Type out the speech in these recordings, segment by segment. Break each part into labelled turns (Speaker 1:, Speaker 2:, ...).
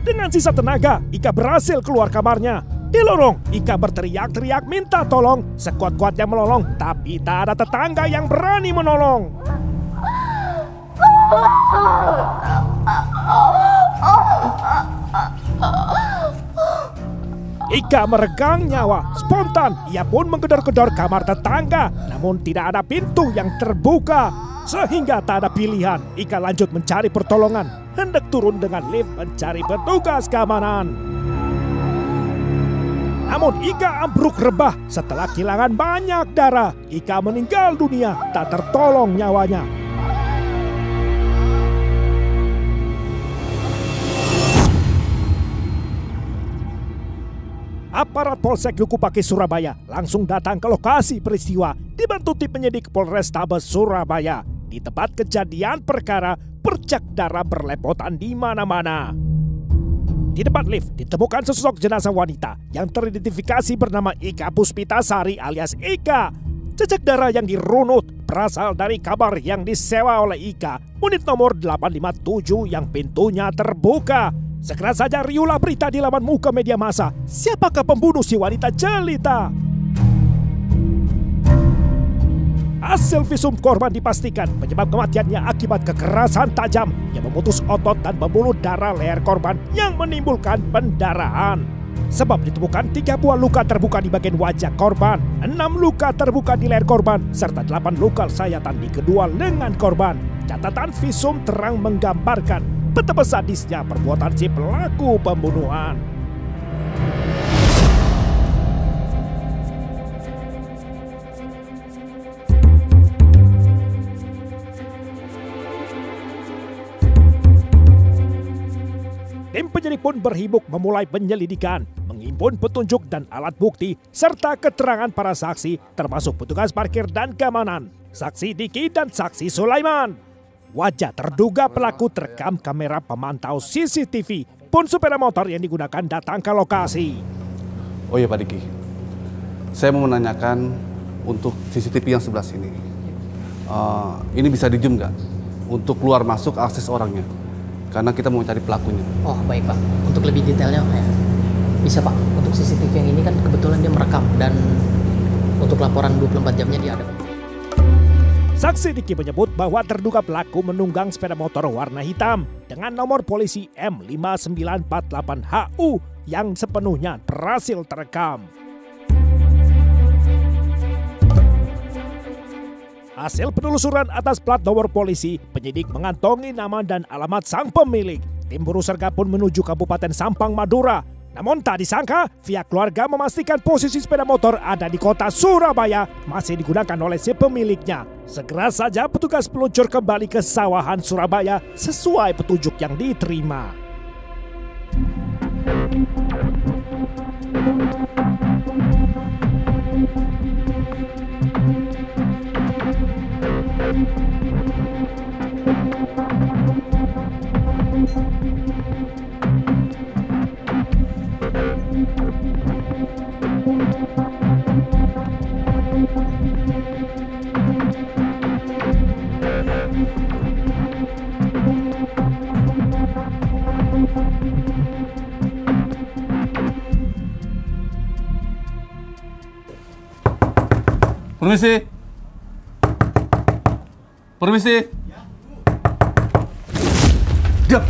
Speaker 1: Dengan sisa tenaga, Ika berhasil keluar kamarnya. Di lorong, Ika berteriak-teriak minta tolong, sekuat-kuatnya melolong, tapi tak ada tetangga yang berani menolong. Ika meregang nyawa, spontan ia pun menggedor-gedor kamar tetangga, namun tidak ada pintu yang terbuka. Sehingga tak ada pilihan, Ika lanjut mencari pertolongan, hendak turun dengan lift mencari petugas keamanan. Namun Ika ambruk rebah setelah kehilangan banyak darah. Ika meninggal dunia, tak tertolong nyawanya. Aparat Polsek Duku Pakis Surabaya langsung datang ke lokasi peristiwa dibantu tim penyidik Polrestabes Surabaya. Di tempat kejadian perkara, bercak darah berlepotan di mana-mana. Di depan lift ditemukan sesosok jenazah wanita yang teridentifikasi bernama Ika Puspitasari alias Ika. Jejak darah yang dirunut berasal dari kamar yang disewa oleh Ika, unit nomor 857 yang pintunya terbuka. Segera saja riulah berita di laman muka media massa. Siapakah pembunuh si wanita jelita? Hasil visum korban dipastikan penyebab kematiannya akibat kekerasan tajam yang memutus otot dan membuluh darah leher korban yang menimbulkan pendarahan. Sebab ditemukan 3 buah luka terbuka di bagian wajah korban, 6 luka terbuka di leher korban, serta 8 luka sayatan di kedua lengan korban. Catatan visum terang menggambarkan betapa sadisnya perbuatan si pelaku pembunuhan. Tim penyidik pun berhibuk memulai penyelidikan, menghimpun petunjuk dan alat bukti, serta keterangan para saksi, termasuk petugas parkir dan keamanan, saksi Diki dan saksi Sulaiman. Wajah terduga pelaku terekam kamera pemantau CCTV, pun sepeda motor yang digunakan datang ke lokasi.
Speaker 2: Oh iya Pak Diki, saya mau menanyakan untuk CCTV yang sebelah sini. Ini bisa di-zoom nggak untuk keluar masuk akses orangnya? Karena kita mau cari pelakunya.
Speaker 3: Oh baik Pak, untuk lebih detailnya bisa Pak. Untuk CCTV yang ini kan kebetulan dia merekam dan untuk laporan 24 jamnya dia ada.
Speaker 1: Saksi Diki menyebut bahwa terduga pelaku menunggang sepeda motor warna hitam dengan nomor polisi M5948HU yang sepenuhnya berhasil terekam. Hasil penelusuran atas plat nomor polisi, penyidik mengantongi nama dan alamat sang pemilik. Tim Buru Serga pun menuju Kabupaten Sampang, Madura. Namun tak disangka, pihak keluarga memastikan posisi sepeda motor ada di kota Surabaya, masih digunakan oleh si pemiliknya. Segera saja petugas meluncur kembali ke sawahan Surabaya sesuai petunjuk yang diterima.
Speaker 2: Permisi. Permisi. Diam.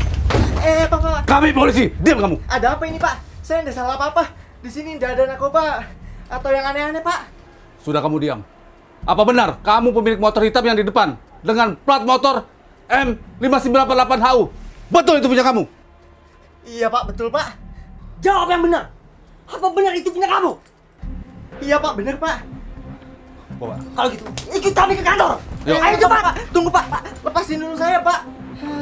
Speaker 4: Pak.
Speaker 2: Kami polisi. Diam kamu.
Speaker 4: Ada apa ini, Pak? Saya tidak salah apa-apa. Di sini tidak ada narkoba atau yang aneh-aneh, Pak.
Speaker 2: Sudah kamu diam. Apa benar kamu pemilik motor hitam yang di depan dengan plat motor M5948HU? Betul itu punya kamu?
Speaker 4: Iya, Pak. Betul, Pak.
Speaker 3: Jawab yang benar. Apa benar itu punya kamu?
Speaker 4: Iya, Pak. Benar, Pak.
Speaker 2: Bawa.
Speaker 3: Kalau gitu, ikut kami ke kantor.
Speaker 2: Yuk.
Speaker 4: Ayo cepat, Pak. Tunggu, Pak. Lepasin dulu saya, Pak.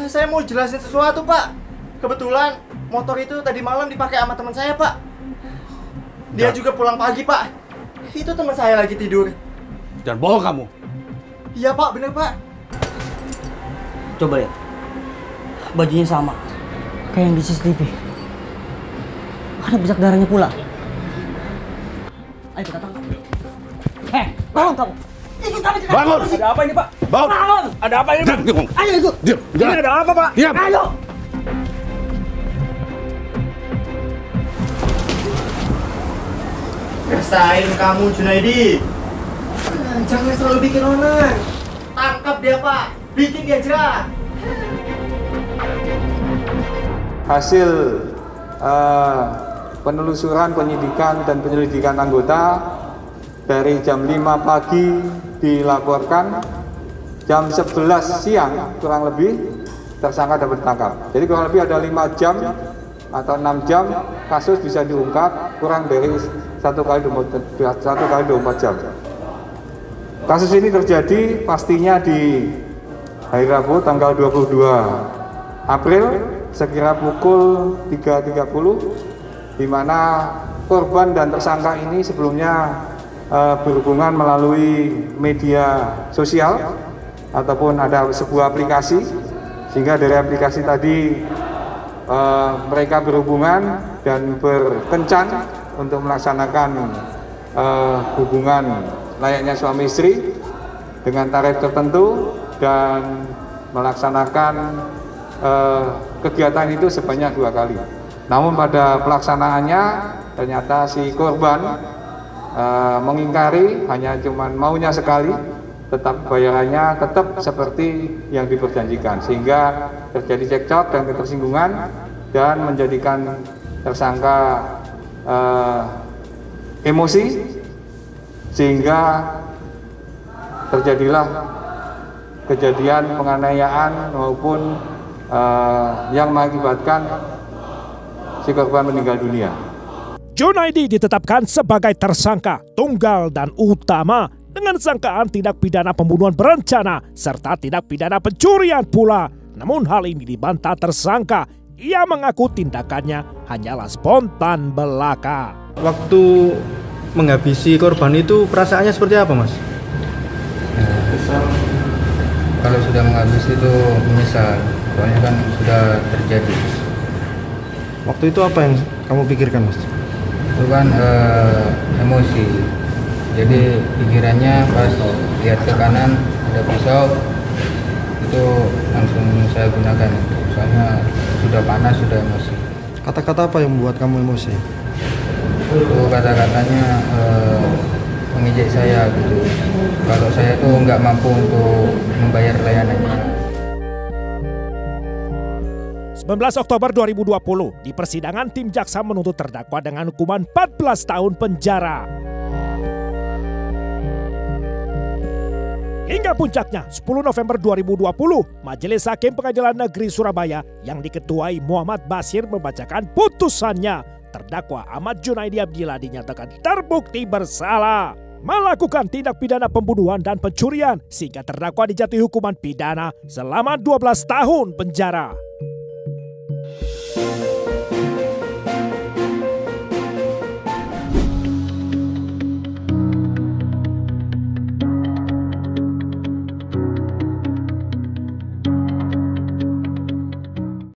Speaker 4: Saya mau jelasin sesuatu, Pak. Kebetulan motor itu tadi malam dipakai sama teman saya, Pak. Dia juga pulang pagi, Pak. Itu teman saya lagi tidur.
Speaker 2: Jangan bohong kamu.
Speaker 4: Iya, Pak. Bener, Pak.
Speaker 3: Coba lihat. Bajunya sama. Kayak yang di CCTV. Ada bercak darahnya pula. Ayo kita tangkap. Tolong kamu.
Speaker 2: Bangun!
Speaker 1: Ada apa ini, Pak?
Speaker 2: Bangun!
Speaker 1: Bangun! Ada apa ini, Pak?
Speaker 2: Diam!
Speaker 1: Ayo ikut!
Speaker 2: Diam!
Speaker 1: Ini ada apa, Pak?
Speaker 2: Diam!
Speaker 1: Ayo!
Speaker 4: Rasain kamu Junaidi. Jangan selalu bikin onar. Tangkap dia Pak. Bikin dia jerah.
Speaker 5: Hasil penelusuran, penyidikan, dan penyelidikan anggota dari jam 5 pagi dilaporkan, jam 11 siang kurang lebih tersangka dapat ditangkap. Jadi kurang lebih ada 5 jam atau 6 jam kasus bisa diungkap, kurang dari 1 kali 24 jam. Kasus ini terjadi pastinya di hari Rabu tanggal 22 April sekira pukul 3.30, di mana korban dan tersangka ini sebelumnya berhubungan melalui media sosial ataupun ada sebuah aplikasi, sehingga dari aplikasi tadi mereka berhubungan dan berkencan untuk melaksanakan hubungan layaknya suami istri dengan tarif tertentu dan melaksanakan kegiatan itu sebanyak 2 kali. Namun pada pelaksanaannya ternyata si korban mengingkari, hanya cuman maunya sekali, tetap bayarannya tetap seperti yang diperjanjikan, sehingga terjadi cekcok dan ketersinggungan dan menjadikan tersangka emosi, sehingga terjadilah kejadian penganiayaan maupun yang mengakibatkan si korban meninggal dunia.
Speaker 1: Junaidi ditetapkan sebagai tersangka tunggal dan utama dengan sangkaan tindak pidana pembunuhan berencana serta tindak pidana pencurian pula. Namun hal ini dibantah tersangka. Ia mengaku tindakannya hanyalah spontan belaka.
Speaker 6: Waktu menghabisi korban itu perasaannya seperti apa, Mas?
Speaker 7: Kalau sudah menghabisi itu menyesal, soalnya kan sudah terjadi.
Speaker 6: Waktu itu apa yang kamu pikirkan, Mas?
Speaker 7: Itu kan emosi, jadi pikirannya pas lihat ke kanan ada pisau, itu langsung saya gunakan, soalnya sudah panas, sudah emosi.
Speaker 6: Kata-kata apa yang membuat kamu emosi?
Speaker 7: Itu kata-katanya mengejek saya gitu, kalau saya tuh nggak mampu untuk membayar layanannya.
Speaker 1: 19 Oktober 2020, di persidangan tim jaksa menuntut terdakwa dengan hukuman 14 tahun penjara. Hingga puncaknya, 10 November 2020, Majelis Hakim Pengadilan Negeri Surabaya yang diketuai Muhammad Basir membacakan putusannya. Terdakwa Ahmad Junaidi Abdillah dinyatakan terbukti bersalah melakukan tindak pidana pembunuhan dan pencurian, sehingga terdakwa dijatuhi hukuman pidana selama 12 tahun penjara.